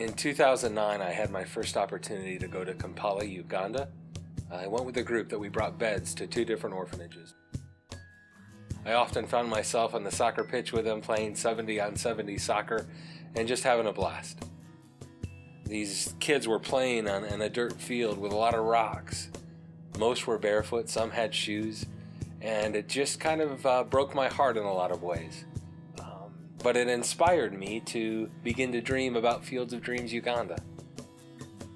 In 2009, I had my first opportunity to go to Kampala, Uganda. I went with a group that we brought beds to 2 different orphanages. I often found myself on the soccer pitch with them playing 70-on-70 soccer and just having a blast. These kids were playing on a dirt field with a lot of rocks. Most were barefoot, some had shoes, and it just kind of broke my heart in a lot of ways. But it inspired me to begin to dream about Fields of Dreams Uganda.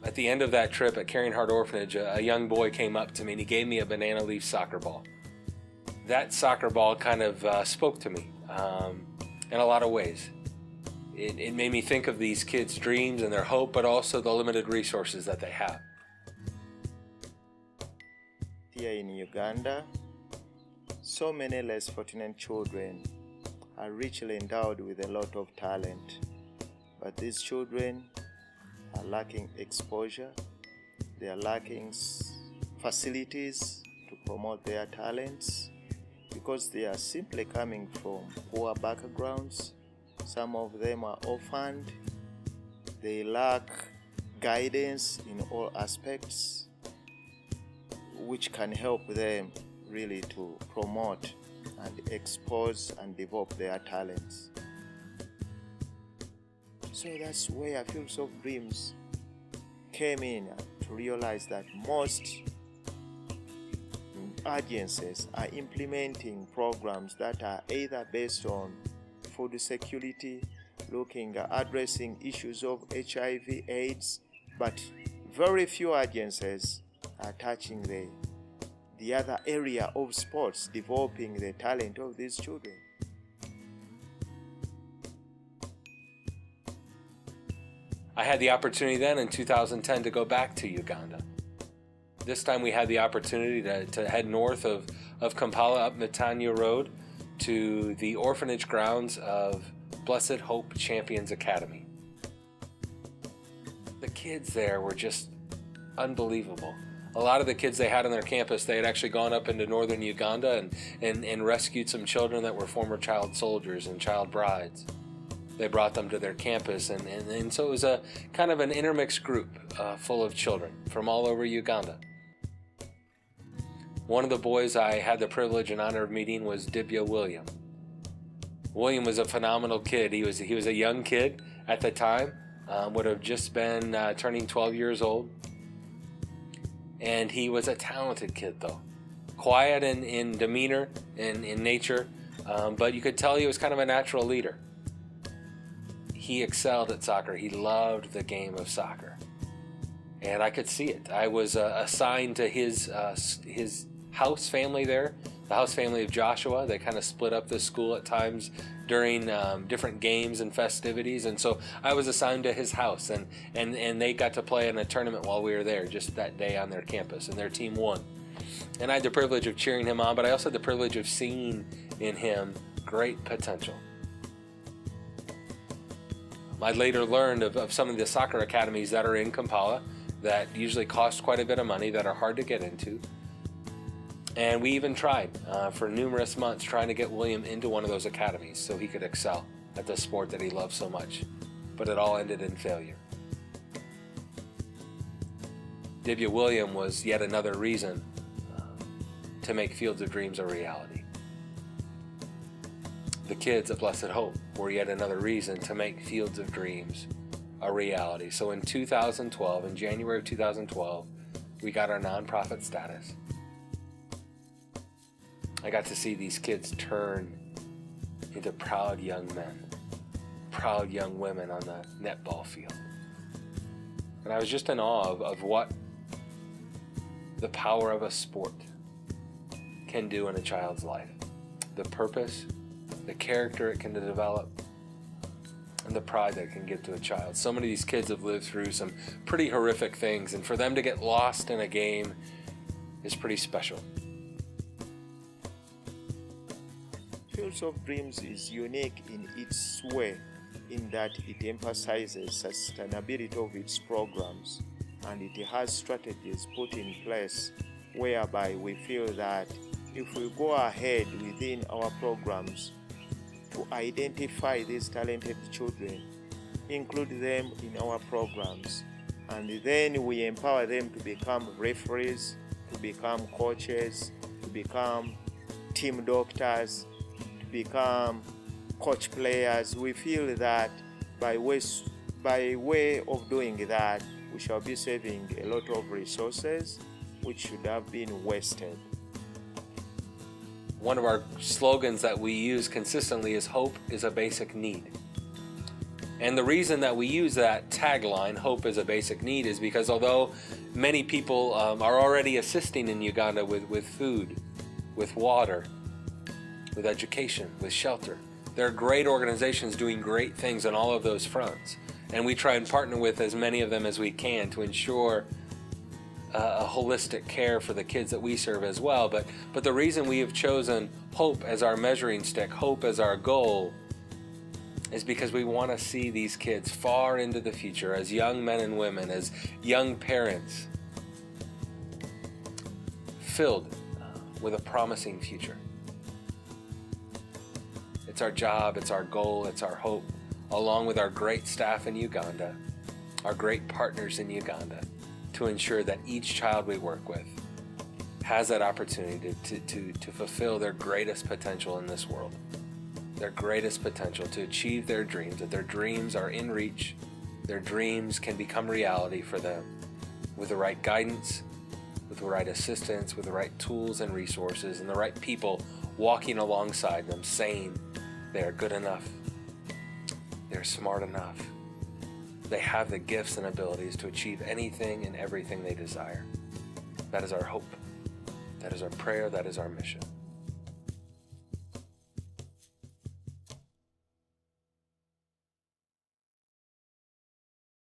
At the end of that trip at Caring Heart Orphanage, a young boy came up to me and he gave me a banana leaf soccer ball. That soccer ball kind of spoke to me in a lot of ways. It made me think of these kids' dreams and their hope, but also the limited resources that they have. Here in Uganda, so many less fortunate children are richly endowed with a lot of talent, but these children are lacking exposure, they are lacking facilities to promote their talents because they are simply coming from poor backgrounds. Some of them are orphaned, they lack guidance in all aspects which can help them really to promote and expose and develop their talents. So that's where Fields of Dreams came in to realize that most agencies are implementing programs that are either based on food security, looking at addressing issues of HIV/AIDS, but very few agencies are touching the other area of sports, developing the talent of these children. I had the opportunity then in 2010 to go back to Uganda. This time we had the opportunity to head north of Kampala up Matanya Road to the orphanage grounds of Blessed Hope Champions Academy. The kids there were just unbelievable. A lot of the kids they had on their campus, they had actually gone up into northern Uganda and rescued some children that were former child soldiers and child brides. They brought them to their campus, and so it was a kind of an intermixed group full of children from all over Uganda. One of the boys I had the privilege and honor of meeting was Dibya William. William was a phenomenal kid. He was a young kid at the time, would have just been turning 12 years old. And he was a talented kid, though. Quiet in demeanor and in nature, but you could tell he was kind of a natural leader. He excelled at soccer. He loved the game of soccer. And I could see it. I was assigned to his house family there, the house family of Joshua. They kind of split up this school at times during different games and festivities, and so I was assigned to his house, and they got to play in a tournament while we were there just that day on their campus, and their team won. And I had the privilege of cheering him on, but I also had the privilege of seeing in him great potential. I later learned of some of the soccer academies that are in Kampala that usually cost quite a bit of money, that are hard to get into. And we even tried for numerous months trying to get William into one of those academies so he could excel at the sport that he loved so much. But it all ended in failure. Dibya William was yet another reason to make Fields of Dreams a reality. The kids of Blessed Hope were yet another reason to make Fields of Dreams a reality. So in 2012, in January of 2012, we got our nonprofit status. I got to see these kids turn into proud young men, proud young women on the netball field. And I was just in awe of what the power of a sport can do in a child's life. The purpose, the character it can develop, and the pride that it can give to a child. So many of these kids have lived through some pretty horrific things, and for them to get lost in a game is pretty special. Fields of Dreams is unique in its way, in that it emphasizes sustainability of its programs, and it has strategies put in place whereby we feel that if we go ahead within our programs to identify these talented children include them in our programs. And then we empower them to become referees, to become coaches, to become team doctors, to become coach players. We feel that by way of doing that, we shall be saving a lot of resources which should have been wasted. One of our slogans that we use consistently is hope is a basic need. And the reason that we use that tagline, hope is a basic need, is because although many people are already assisting in Uganda with food, with water, with education, with shelter, there are great organizations doing great things on all of those fronts. And we try and partner with as many of them as we can to ensure a holistic care for the kids that we serve as well. But the reason we have chosen hope as our measuring stick, hope as our goal, is because we want to see these kids far into the future as young men and women, as young parents, filled with a promising future. It's our job, it's our goal, it's our hope, along with our great staff in Uganda, our great partners in Uganda, to ensure that each child we work with has that opportunity to fulfill their greatest potential in this world, their greatest potential to achieve their dreams, that their dreams are in reach, their dreams can become reality for them with the right guidance, with the right assistance, with the right tools and resources, and the right people walking alongside them saying they are good enough, they're smart enough, they have the gifts and abilities to achieve anything and everything they desire. That is our hope. That is our prayer. That is our mission.